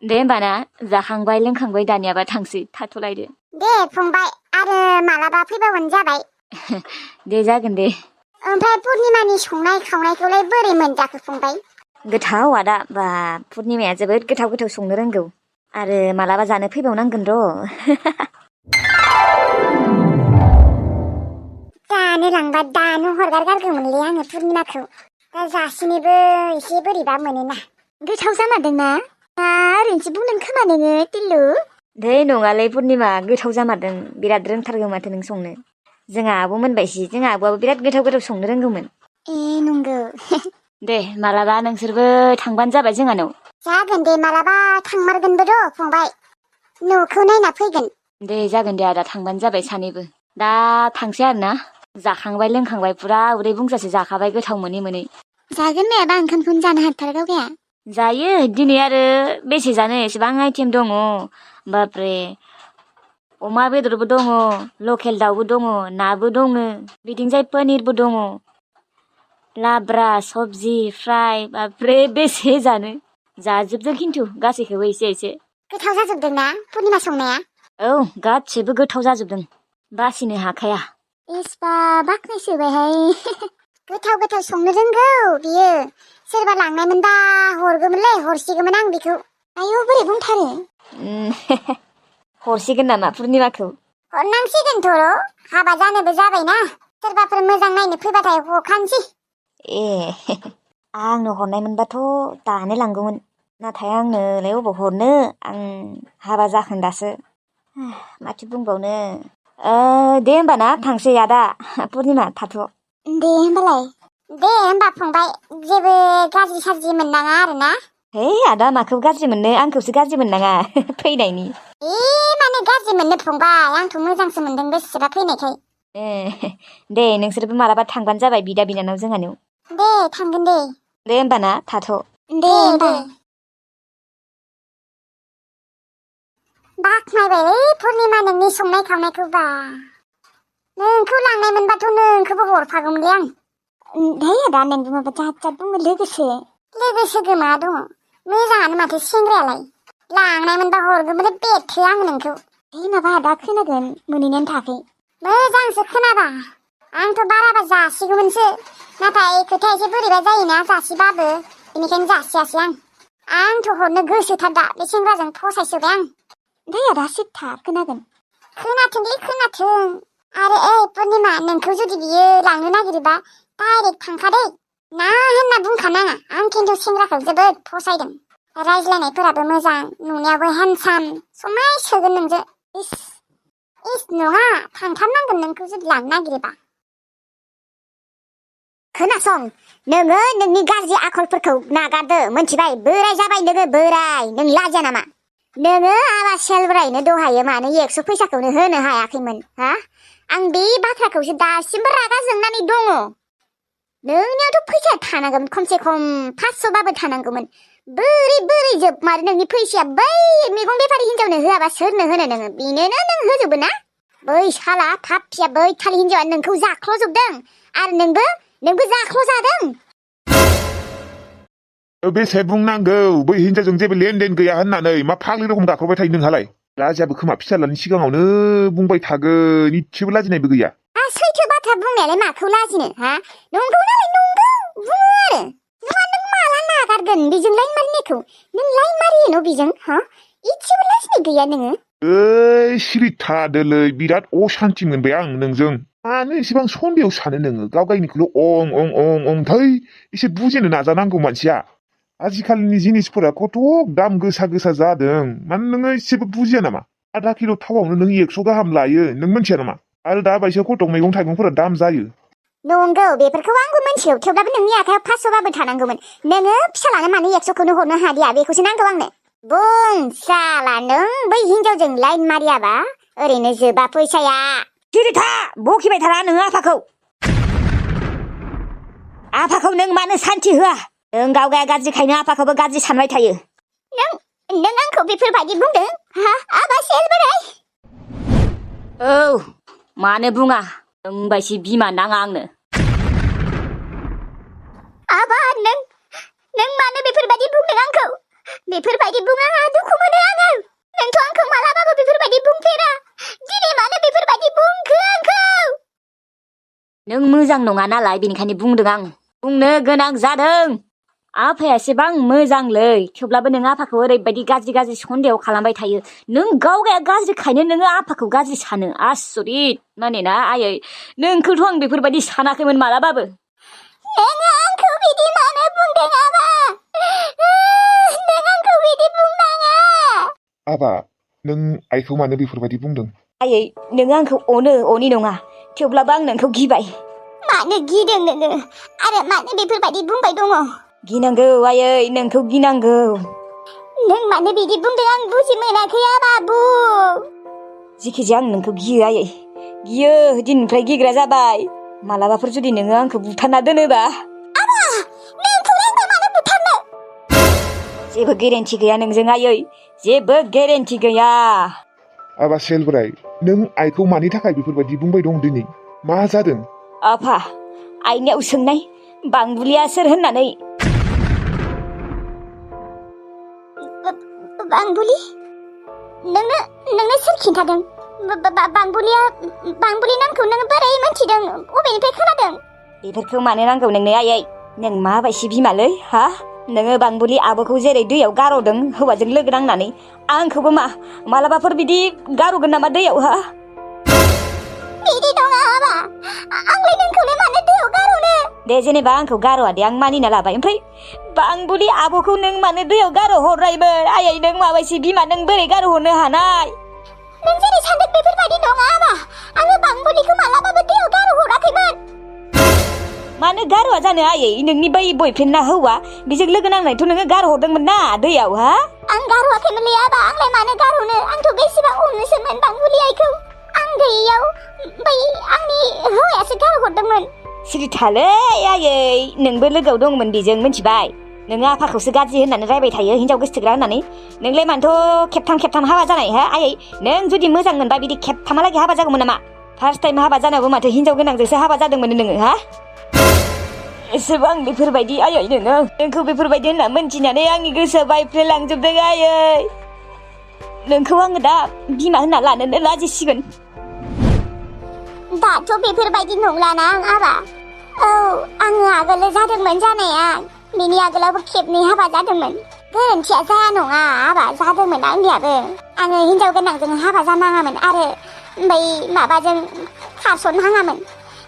दे होमबा ना जाखांबाय लोंखांबाय दानियाबा थांसै थाथ'लायदो। दे फंबाय आरो मालाबा फैबावबानो जाबाय। दे जागोन दे। ओमफ्राय पुर्निमानि संनाय खावनायखौलाय बोरै मोनजाखो फंबाय? गोथाव आदा बा पुर्निमाया जोबोद गोथाव गोथाव संनो रोंगौ आरो मालाबा जानो फैबावनांगोन र'। दानो लांबा दानो हरगारगारगौमोनलै आङो पुर्निमाखौ। दा जासिनोबो एसे बोरैबा मोनोना। गोथाव जामारदोंना? ओरैनोसो बुंदों खोमा नोङो टिल्लु? दे नङालै पुर्निमा गोथाव जामारदों बिराद रोंथारगौ माथो नों संनो। जोंहा आब' मोनबायसि जोंहा आब'आबो बिराद गोथाव गोथाव संनो रोंगौमोन। ए नंगौ। दे मालाबा नोंसोरबो थांबानो जाबाय जोंहानाव। जागोन दे मालाबा थांमारगोनबो र' फंबाय। न'खौ नायना फैगोन। दे जागोन दे आदा थांबानो जाबाय सानैबो। दा थांसै आरो ना जाखांबाय लोंखांबाय पुरा उदै बुंजासे जाखाबाय गोथाव मोनै मोनै। जागोन मायाबा ओंखामखौनो जानो हाथारा गावगाया। जायो दिनै आरो बेसे जानो एसेबां आइटेम दङ बाब्रे। अमा बेदरबो दङ लकेल दाउबो दङ नाबो दङ बिथिंजाय पनिरबो दङ लाब्रा सबजि फ्राय बाब्रे बेसे जानो जाजोबदों खिन्थु गासैखौबो एसे एसे। गोथाव जाजोबदोंना पुर्निमा संनाया? औ गासिबो गोथाव जाजोबदों बासिनो हाखाया। इस्बा बाख्नायसोबायहाय। गोथाव गोथाव संनो रोंगौ बियो। सोरबा लांनायमोनबा हरगौमोनलै हरसिगौमोन आं बेखौ। आयौ बोरै बुंथारो। हरसिगोन नामा पुर्निमाखौ? हरनांसिगोनथ' र' हाबा जानोबो जाबायना सोरबाफोर मोजां नायनो फैबाथाय हरखानोसै। ए आंनो हरनायमोनबाथ' दानो लांगौमोन नाथाय आंनोलाय अबाव हरनो आं हाबा जाखान्दासो। माथो बुंबावनो। दे होमबा ना थांसै आदा पुर्निमा थाथ'। दे होमबालाय। दे होमबा फंबाय जेबो गाज्रि साज्रि मोननाङा आरोना। है आदा माखौ गाज्रि मोननो आंखौसो गाज्रि मोननाङा फैनायनि। माने गाज्रि मोननो फंबाय आंथ' मोजांसो मोनदों बेसेबा फैनायखाय। दे नोंसोरबो मालाबा थांबानो जाबाय बिदा बिनानाव जोंहानियाव। दे थांगोन दे। दे होमबा ना थाथ'। दे होमबा। बाख्नायबायलै पुर्निमा नोंनि संनाय खावनायखौबा। नोंखौ लांनायमोनबाथ' नोंखौबो हरफागौमोनलै आं। है आदा नों बुङोबा जात जात बुङो लोगोसे गोमा दङ मोजाङानो माथो सेंग्रायालाय। लांनायमोनबा हरगौमोनलै बेथो आङो नोंखौ। है माबा आदा खोनागोन मोनहैनायानो थाखै। मोजांसो खोनाबा आंथ' बाराबा जासिगौमोनसो नाथाय खोथाया एसे बोरैबा जायोना जासिबाबो बेनिखायनो जासियासै आं। आंथ' हरनो गोसोथार दा बे सेंग्राजों फसायसोबाय आं। ओमफ्राय आदा सिथा खोनागोन। खोनाथोंलै खोनाथों। आरो पुर्निमा नोंखौ जुदि बियो लांनो नागिरोबा डाइरेक्ट थांखादे ना होनना बुंखानाङा। आं खिन्थु सेंग्राखौ जोबोद फसायदों। रायज्लायनायफोराबो मोजां नुनायावबो हेन्डसाम समायसोगोन नोंजों। इस नङा थांथारनांगोन नोंखौ जुदि लांनो नागिरोबा। खोनासं नोङो नोंनि गाज्रि आखलफोरखौ नागारदो मोनथिबाय? बोराय जाबाय नोङो बोराय। नों लाजिया नामा? नोङो आलासियाल बोरायनो दहायो मानो 100 फैसाखौनो होनो हायाखैमोन हा? आं बे बाथ्राखौसो दासिमबो रागा जोंनानै दङ। नोंनियावथ' फैसाया थानांगौमोन खमसे खम 500बाबो थानांगौमोन। बोरै जोबमारो नोंनि फैसाया? बै मैगं बेफारि हिनजावनो होआबा सोरनो होनो नोङो? बेनोनो नों होजोबो ना? बै साला फाफ्लिया बै थालि हिनजावा नोंखौ जाख्ल'जोबदों आरो नोंबो जाख्ल'जादों। बेसे बुंनांगौ बै हिनजावजों जेबो लेनदेन गैया होननानै मा फाग्लि रखम गाख्रबबाय थायो नोंहालाय? लाजियाबो खोमा फिसालानि सिगाङावनो बुंबाय थागोन इसेबो लाजिनायबो गैया। सैथो बाथ्रा बुंनायालाय माखौ लाजिनो हा? नंगौ नालाय नंगौ बुङो आरो। नङा नों माला नागारगोन बेजों लाइन मारिनायखौ? नों लाइन मारियो न' बेजों हा? इसेबो लाजिनाय गैया नोङो? सिरि थादोलै बिराद असान्ति मोनबाय आं नोंजों। मानो एसेबां सन्देह सानो नोङो? गाव गावनिखौल' अं थै एसे बुजिनो नाजानांगौ मानसिया। आजिखालिनि जिनिसफोरा कत दाम गोसा गोसा जादों मानो नोङो एसेबो बुजिया नामा? आधा किल' थावआवनो नों 100 गाहाम लायो नों मिथिया नामा? आरो दा बायसेयाव कत मैगं थाइगंफोरा दाम जायो। नंगौ बेफोरखौ आंबो मिथियो थेवब्लाबो नोंनि आखायाव 500बाबो थानांगौमोन। नोङो फिसालानो मानो 100खौनो हरनो हादिया बेखौसो नांगौ आंनो। बुं साला नों बै हिनजावजों लाइन मारियाबा ओरैनो जोबा फैसाया। सिरि था बकिबाय थाला नोङो आफाखौ नों मानो सान्थि होआ? नों गावगाया गाज्रिखायनो आफाखौबो गाज्रि सानबाय थायो। नों आंखौ बेफोरबायदि बुंदों हा आबा सेल बोराय? औ मानो बुङा नोंबायसि बिमा नाङा आंनो। आबा नों मानो बेफोरबायदि बुंदों आंखौ? बेफोरबायदि बुंनाङा दुखु मोनो आङो नोंथ' आंखौ मालाबाबो बेफोरबायदि बुंफेरा दिनै मानो बेफोरबायदि बुंखो आंखौ नों मोजां नङा नालाय बेनिखायनो बुंदों आं बुंनो गोनां जादों आफाया एसेबां मोजांलै थेवब्लाबो नों आफाखौ ओरैबायदि गाज्रि सन्देह खालामबाय थायो नों गावगाया गाज्रिखायनो नोङो आफाखौ गाज्रि सानो आसरित मानेना आयै नोंखौथ' आं बेफोरबायदि सानाखैमोन मालाबाबो नोङो आंखौ बिदि मानो बुंदों आबा नों आंखौ बिदि बुंनाङा आबा नों आइखौ मानो बेफोरबायदि बुंदों आयै नों आंखौ अनि नङा थेवब्लाबो आं नोंखौ गिबाय मानो गिदों नोङो आरो मानो बेफोरबायदि बुंबाय दङ गिनांगौ आयै नोंखौ गिनांगौ नों मानो बिदि बुंदों आं बुजि मोनाखै आबा बुं जिखिजाया आं नोंखौ गियो आयै गियो दिननिफ्राय गिग्रा जाबाय मालाबाफोर जुदि नोङो आंखौ बुथारना दोनोबा आबा नोंखौलाय आं मानो बुथारनो जेबो गेरेन्टि गैया नोंजों आयै जेबो गेरेन्टि गैया आबा सेल बोराय नों आइखौ मानि थाखाय बेफोरबायदि बुंबाय दं दिनै मा जादों आफा आइनियाव सोंनाय बांबुलिया सोर होननानै बांबुलि नोंनो सोर खिन्थादों बांबुलि नामखौ नों बोरै मोनथिदों अबेनिफ्राय खोनादों बेफोरखौ मानो नांगौ नोंनो आयै नों माबायदि बिमालै हा नोङो बांबुलि आब'खौ जेरै दैयाव गार'दों हौवाजों लोगो नांनानै आंखौबो मालाबाफोर बिदि गार'गोन नामा दैयाव हा बिदि नङा आबा आंलाय नोंखौलाय मानो दैयाव गार'नो दे जेनेबा आंखौ गार'आ दे आं मानिना लाबाय ओमफ्राय बांबुलि आब'खौ नों मानो दैयाव गार'हरनायमोन आयै नों माबायदि बिमा नों बोरै गार'हरनो हानाय नों जेरै सानदों बेफोरबायदि नङा आबा आङो बांबुलिखौ मालाबाबो दैयाव गार'हराखैमोन मानो गार'आ जानो आयै नोंनि बै बयफ्रेन्डना हौवा बेजों लोगो नांनायथ' नोङो गार'हरदोंमोन ना दैयाव हा आं गार'आखैमोनलै आबा आंलाय मानो गार'नो आंथ' बेसेबां अनोसोमोन बांबुलि आइखौ आं गैयैयाव बै आंनि हौवायासो गार'हरदोंमोन सिरि थालै आयै नोंबो लोगोआव दंमोन बेजों मिथिबाय नोङो आफाखौसो गाज्रि होननानै रायबाय थायो हिनजाव गोसथोग्रा होननानै नोंलाय मानोथ' खेबथाम हाबा जानाय हा आयै नों जुदि मोजां मोनबा बिदि खेबथामहालागै हाबा जागौमोन नामा फार्स्ट टाइम हाबा जानायावबो माथो हिनजाव गोनांजोंसो हाबा जादोंमोन नोङो हा एसेबां बेफोरबायदि आयै नोंखौ बेफोरबायदि होनना मोनथिनानै आंनि गोसोआ बायफ्लेलांजोबदों आयै नोंखौ आङो दा बिमा होनना लानोनो लाजिसिगोन दाथ' बेफोरबायदि नंलाना आं आबा औ आङो आगोलो जादोंमोन जानाया बेनि आगोलावबो खेबनै हाबा जादोंमोन गोरोन्थिया जाया नङा आबा जादोंमोन आंनियाबो आङो हिनजाव गोनांजों हाबा जानाङामोन आरो बै माबाजों खारसननाङामोन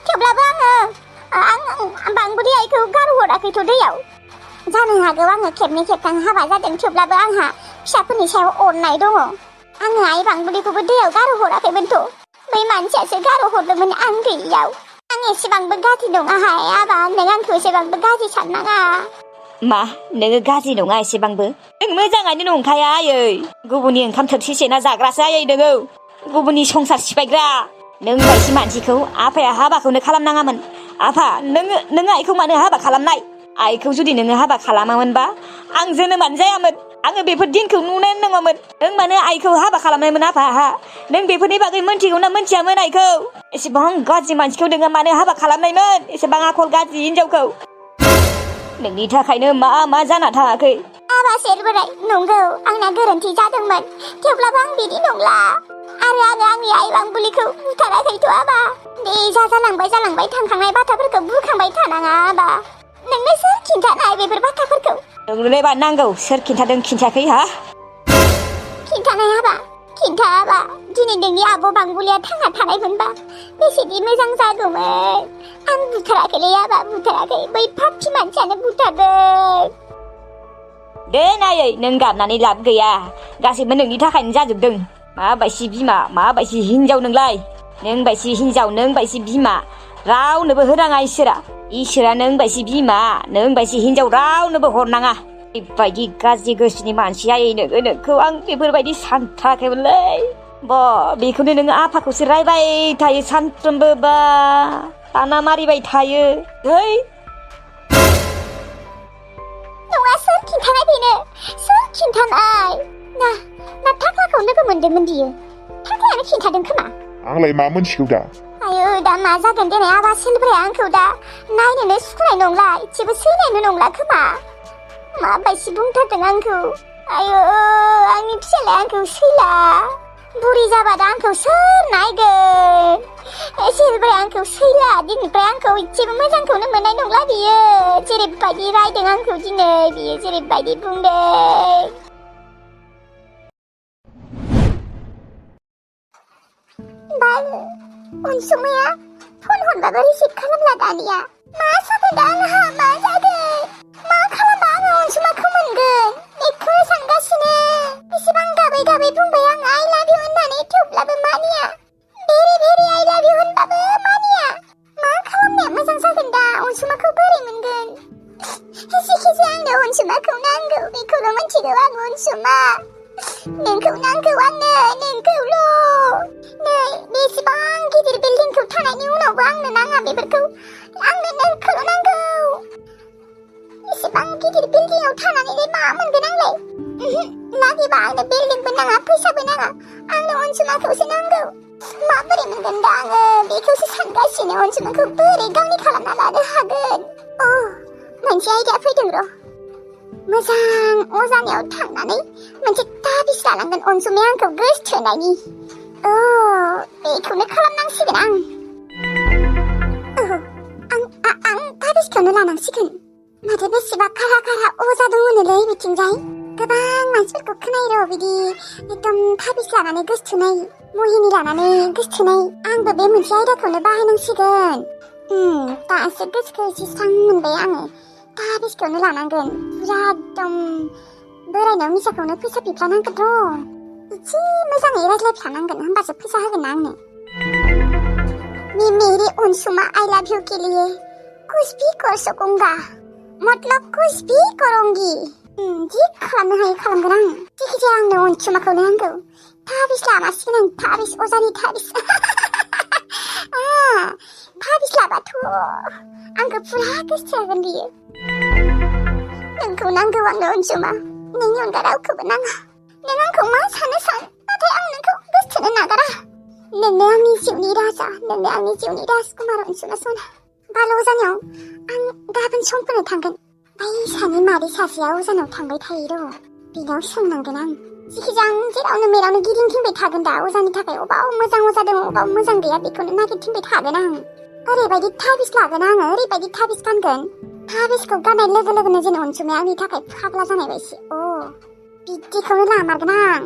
थेवब्लाबो आं बांबुलि आइखौ गारहराखैथ' दैयाव जानो हागौ आङो खेबनै खेबथाम हाबा जादों थेवब्लाबो आंहा फिसाफोरनि सायाव अननाय दङ आङो आइ बांबुलिखौबो दैयाव गारहराखैमोनथ' बै मानसियासो गारहरदोंमोन आं गैयियाव आं एसेबांबो गाज्रि नङाहाय आबा नों आंखौ एसेबांबो गाज्रि साननाङा मा नोङो गाज्रि नङा एसेबांबो नों मोजाङानो नंखाया आयै गुबुननि ओंखाम थोरसि सेना जाग्रासो आयै नोङो गुबुननि संसार सिफायग्रा नों बायदि मानसिखौ आफाया हाबाखौनो खालामनाङामोन आफा नोङो आइखौ मानो हाबा खालामनाय आइखौ जुदि नोङो हाबा खालामामोनबा आं जोनोमानो जायामोन आङो बेफोर दिनखौ नुनायानो नङामोन नों मानो आइखौ हाबा खालामनायमोन आफा नों बेफोरनि बागै मोनथिगौ ना मोनथियामोन आइखौ एसेबां गाज्रि मानसिखौ नोङो मानो हाबा खालामनायमोन एसेबां आखल गाज्रि हिनजावखौ नोंनि थाखायनो मा जाना थाङाखै आबा सेर बोराय नंगौ आंना गोरोन्थि जादोंमोन थेवब्लाबो आं बिदि नंला आरो आङो आंनि आइ बांबुलिखौ बुथाराखैथ' आबा दे जालांबाय थांखांनाय बाथ्राफोरखौ बुरखांबाय थानाङा आबा नोंनो सोर खिन्थानाय बेफोर बाथ्राफोरखौ नोंनोलाय मा नांगौ सोर खिन्थादों खिन्थायाखै हा खिन्थानाय आबा खिन्था आबा दिनै नोंनि आब' बांबुलिया थांना थानायमोनबा बेसेदि मोजां जागौमोन आं बुथाराखैलै आबा बुथाराखै बै फाफि मानसियानो बुथारदों दे नायै नों गाबनानै लाब गैया गासैबो नोंनि थाखायनो जाजोबदों माबायदि बिमा माबायदि हिनजाव नोंलाय नों बायदि हिनजाव नों बायदि बिमा रावनोबो होनाङा इसोरा नों बायदि बिमा नों बायदि हिनजाव रावनोबो हरनाङा बेबायदि गाज्रि गोसोनि मानसिया नोंखौ आं बेफोरबायदि सानथाराखैमोनलै बेखौनो नोङो आफाखौसो रायबाय थायो सानफ्रोमबो दाना मारिबाय थायो नङा सोर खिन्थानाय बेनो सोर खिन्थानाय ना थाख्लाखौ लोगो मोनदोंमोन बियो थाख्लायानो खिन्थादों खोमा आंलाय मा मोनथिगौ दा आयो दा मा जागोन दिनै आबा सेलब्राया आंखौ दा नायनोनो सुखुनाय नंला एसेबो सैनायनो नंला खोमा माबायदि बुंथारदों आंखौ आयु आंनि फिसालाया आंखौ सैला बुरि जाबादा आंखौ सोर नायगोन सोरबा आंखौ सैला दिनैफ्राय आंखौ इसेबो मोजांखौनो मोननाय नंला बियो जेरैबायदि रायदों आंखौ दिनै बियो जेरैबायदि बुंदों बाल अनसुमाया फन हरबाबो रिसिभ खालामला दानिया मा जागोन दा आंहा मा जागोन मा खालामबा आङो अनसुमाखौ मोनगोन बेखौनो सानगासिनो बेसेबां गाबै गाबै बुंबाय आं आइ लाभ इउ होननानै थेवब्लाबो मानिया भेरि भेरि आइ लाभ इउ होनबाबो मानिया मा खालामनाया मोजां जागोन दा अनसुमाखौ बोरै मोनगोन जेखिजाया आंनो अनसुमाखौ नांगौ बेखौल' मिथिगौ आं अनसुमा नोंखौ नांगौ आंनो नोंखौल' नै बेसेबां गिदिर बिल्डिंखौ थानायनि उनावबो आंनो नाङा बेफोरखौ आंनो नोंखौल' नांगौ एसेबां गिदिर बिल्डिंआव थानानैलाय मा मोनगोन आंलाय लागिबा आंनो बिल्डिंबो नाङा फैसाबो नाङा आंनो अनसुमाखौसो नांगौ माबोरै मोनगोन दा आङो बेखौसो सानगासिनो अनसुमाखौ बोरै गावनि खालामना लानो हागोन मोनसे आइडिया फैदों र' मोजां अजानियाव थांनानै मोनसे ताबिज लानांगोन अनसुमाया आंखौ गोसथोनायनि बेखौनो खालामनांसिगोन आं ताबिजखौनो लानांसिगोन माथो बेसेबा खारा खारा अजा दङनोलै बिथिंजाय गोबां मानसिफोरखौ खोनायो र' बिदि एकदम ताबिज लानानै गोसथोनाय मुहिनि लानानै गोसथोनाय आंबो बे मोनसे आयदाखौनो बाहायनांसिगोन दासो गोसोखौ एसे स्रां मोनबाय आङो ताबिजखौनो लानांगोन पुरा एकदम बोरायनायाव मिसाखौनो फैसा बिफ्लानांगोन र' एसे मोजाङै रायज्लायफ्लानांगोन होमबासो फैसा होगोन ना आंनो मेरी अनसुमा आई लव यू के लिए कुछ भी कर सकूंगा मतलब कुछ भी करूंगी जि खालामनो हायो खालामगोन आं जेखिजाया आंनो अनसुमाखौनो नांगौ ताबिज लानांसिगोन आं ताबिज अजानि ताबिज ताबिज लाबाथ' आंखौ पुरा गोसो होगोन बियो नोंखौ नांगौ आंनो अनसुमा नोंनि अनगा रावखौबो नाङा नों आंखौ मा सानो सान नाथाय आं नोंखौ गोसथोनो नागारा नोंनो आंनि जिउनि राजा नोंनो आंनि जिउनि राजकुमार अनसुमा सना बाल अजानियाव आं गाबोन समफोरनो थांगोन बै सानै मादै सासेया अजानाव थांबाय थायो र' बेनाव सोंनांगोन आं जेखिजाया आं जेरावनो मेरावनो गिदिंथिंबाय थागोन दा अजानि थाखाय अबाव मोजां अजा दङ अबाव मोजां गैया बेखौनो नागिरथिंबाय थागोन आं ओरैबायदि ताबिज लागोन आङो ओरैबायदि ताबिज गानगोन ताबिजखौ गाननाय लोगो लोगोनो जेन अनसुमाया आंनि थाखाय फाग्ला जानाय बायदि बिदिखौनो लामारगोन आं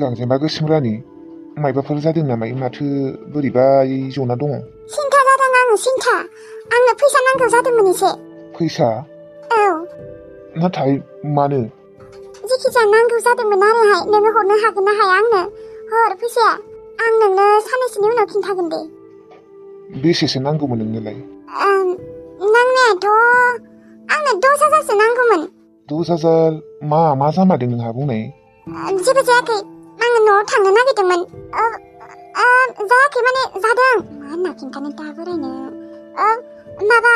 गांजेमा गोसोम रानि मायबाफोर जादों नामा माथो बोरैबा जना दङ सिन्था जादों आङो सिन्था आंनो फैसा नांगौ जादोंमोन एसे फैसा औ नाथाय मानो जेखिजाया नांगौ जादोंमोन आरोहाय नोङो हरनो हागोन ना हाया आंनो हर फैसाया आं नोंनो साननैसोनि उनाव खिन्थागोन दे बेसेसो नांगौमोन नोंनोलाय नांनायाथ' आंनो 10,000सो नांगौमोन 10,000 मा जामारदों नोंहा बुंनाय जेबो जायाखै आङो न'आव थांनो नागिरदोंमोन जायाखै माने जादों मा होनना खिन्थानो दा बोरायनो माबा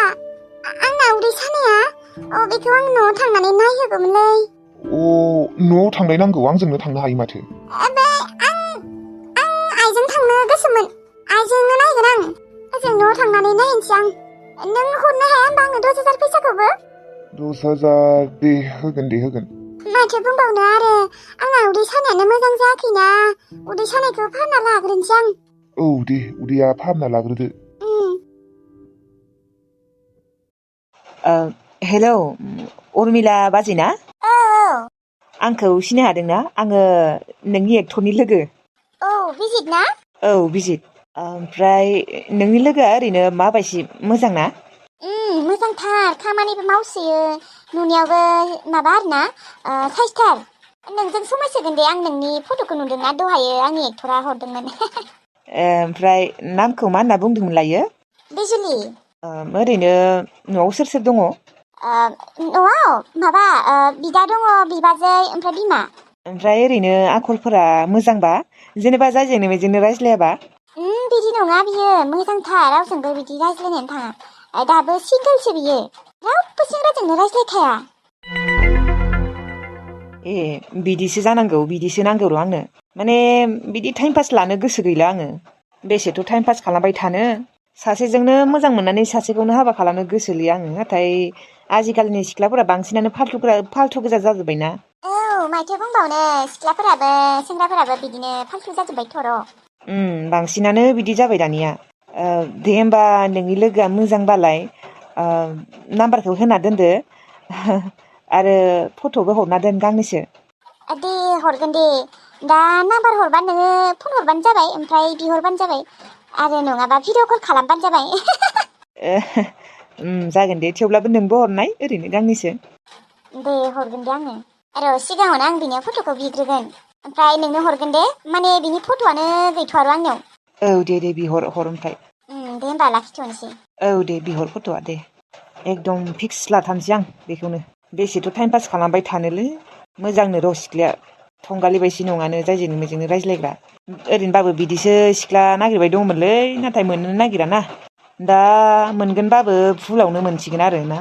आंना उदै सानाया बेखौ आं न'आव थांनानै नायहोगौमोनलै न'आव थांनाय नांगौ आंजोंनो थांनो हायो माथो आं आइजों थांनो गोसोमोन आइजोंनो नायगोन आं ओजों न'आव थांनानै नायनोसै आं नों हरनो हाया होमबा आंनो 10,000 फैसाखौबो 10,000 दे होगोन माथो बुंबावनो आरो आंना उदै सानायानो मोजां जायाखैना उदै सानायखौ फाहामना लाग्रोनोसै आं दे उदैया फाहामना लाग्रोदो हेलौ उर्मिला बाजै ना औ आंखौ सिनाय हादोंना आङो नोंनि एक्टरनि लोगो बिजित ना बिजित ओमफ्राय नोंनि लोगोआ ओरैनो माबायदि मोजां ना मोजांथार खामानिबो मावसोयो नुनायावबो माबा आरोना साइसथार नोंजों समायसोगोन दे आं नोंनि फट'खौ नुदोंना दहायो आंनि एक्टरा हरदोंमोन ओमफ्राय नामखौ मा होनना बुंदोंमोन लायो बिजुलि ओरैनो न'आव सोर सोर दङ न'आव माबा बिदा दङ बिबाजै ओमफ्राय बिमा ओमफ्राय ओरैनो आखलफोरा मोजांबा जेनेबा जायजोंनो बेजोंनो रायज्लायाबा बिदि नङा बियो मोजांथार रावजोंबो बिदि रायज्लायनानै थाङा दाबो सिंगोलसो बियो रावबो सेंग्राजोंनो रायज्लायखाया बिदिसो जानांगौ बिदिसो नांगौ र' आंनो माने बिदि टाइम पास लानो गोसो गैला आङो बेसेथ' टाइम पास खालामबाय थानो सासेजोंनो मोजां मोननानै सासेखौनो हाबा खालामनो गोसोलै आङो नाथाय आजिखालिनि सिख्लाफोरा बांसिनानो फाल्थु गोजा जाजोब्बायना। औ माथो बुंबावनो सिख्लाफोराबो सेंग्राफोराबो बिदिनो फाल्थु जाजोब्बाय थर'। बांसिनानो बिदि जाबाय दानिया। दे होमबा नोंनि लोगोआ मोजांबालाय नाम्बारखौ होना दोनदो आरो फट'बो हरना दोन गांनैसो। दे हरगोन दे दा नाम्बार हरबा नोङो फन हरबानो जाबाय ओमफ्राय बिहरबानो जाबाय आरो नङाबा भिडिअ कल खालामबानो जाबाय। जागोन दे थेवब्लाबो नोंबो हरनाय ओरैनो गांनैसो। दे हरगोन दे आङो आरो सिगाङावनो आं बिनियाव फट'खौ बिग्रोगोन ओमफ्राय नोंनो हरगोन दे माने बिनि फट'आनो गैथ'आ आरो आंनियाव। औ दे बिहर ओमफ्राय। दे होमबा लाखिथ'नोसै। औ दे बिहर फट'आ दे एकदम फिक्स लाथारनोसै आं बेखौनो। बेसेथ' टाइम पास खालामबाय थानोलै मोजांनो र' सिख्लाया थंगालि बायसि नङानो जायजों मेजोंनो रायज्लायग्रा। ओरैनोबाबो बिदिसो सिख्ला नागिरबाय दंमोनलै नाथाय मोननो नागिरा ना। दा मोनगोनबाबो भुलावनो मोनसिगोन आरो ना।